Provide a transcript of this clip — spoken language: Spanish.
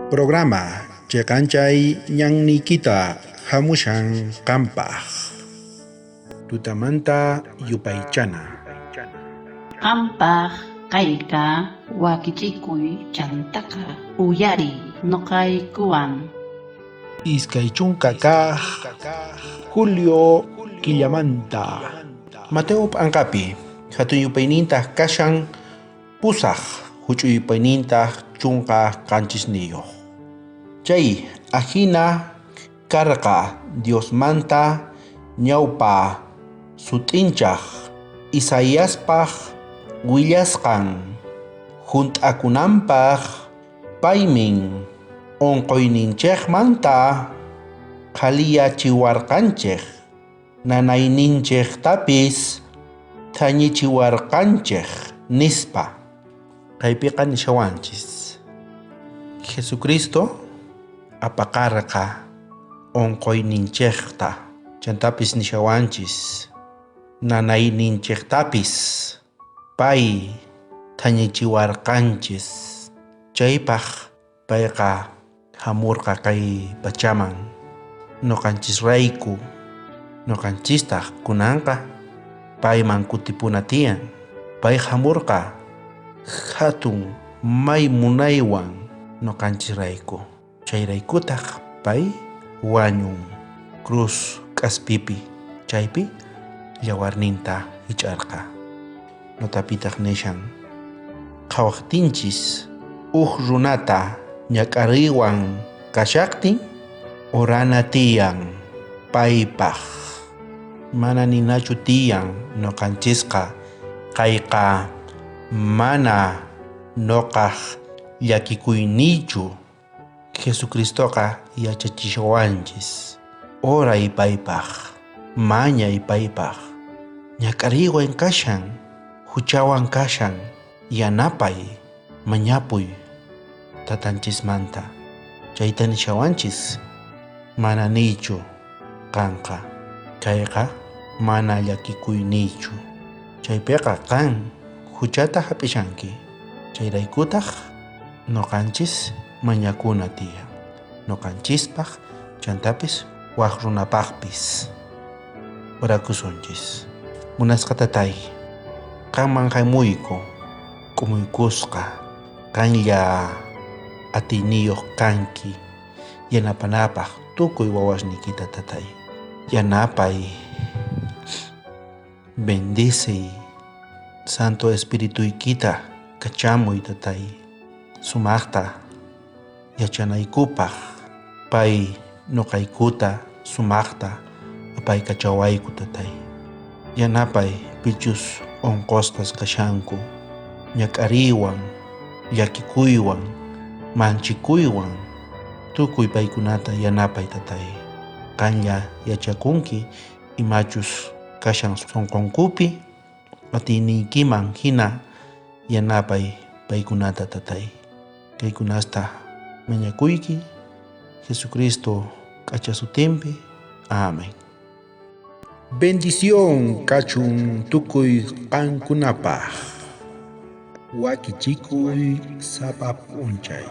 Programa Chekanchay Ñan Nikita Hamushan Kampaj Tutamanta Yupaychana Qampaq kayka wakichikuy chantaka uyari noqaykuwan. Iskay chunka kaq Julio Killamanta Mateo Ancapi hatun yupaynintaq kashan pusaq huch'uyupaynintaq chunka qanchisniyoq. Chay ahina karqa Diosmanta ñawpa sut'inchaq Isaiaspaq willasqan hunt'akunanpaq paymin onqoyninchikmanta qhaliyachiwarqanchik nanayninchiktapis thañichiwarqanchik nispa kaypiqa nishawanchis Jesucristo apaqarqa onqoyninchikta chantapis nishawanchis nanayninchiktapis pay thañichiwarqanchis chaypaq payqa hamurqa kay pachaman noqanchisrayku noqanchistaq kunanqa payman kutipuna tiyan pay hamurqa hatun may munaywan noqanchisrayku chayraykutaq pay wañun cruz k'aspipi chaypi yawarninta hich'arqa notapitaq nishan qhawaqtinchis runata ñak'ariwan kashaqtin urana tiyan paypaq mana ninachu tiyan noqanchisqa kayqa mana noqaq llakikuynichu Jesucristoqa yachachishawanchis oray paypaq mañay paypaq ñak'ariwan kashan huchawan kashan yanapay mañapuy tatanchismanta chayta nishawanchis mana niychu kanqa kayqa mana llakikuynichu chaypiqa kan huchata hap'ishanki chayraykutaq noqanchis mañakuna tiyan noqanchispaq chantapis waq runapaqpis orakusunchis munasqa tatay qanman haymuyku k'umuykusqa qanlla atiniyuq kanki yanapanapaq tukuy wawasnikita tatay yanapay bendiciy Santo Espirituykita kachamuy tatay sumaqta yachanaykupaq pay noqaykuta sumaqta apay kachawayku tatay yanapay pichus onqosqas kashanku ñak'ariwan llakikuywan manchikuywan tukuy paykunata yanapay tatay qanlla yachakunki imachus kashan sunqunkupi atiniykiman hina yanapay paykunata tatay kaykunasta mañakuyki Jesucristo k'acha sutinpi amén. Bendición kachun tukuy qankunapaq wakichikuy sapa p'unchay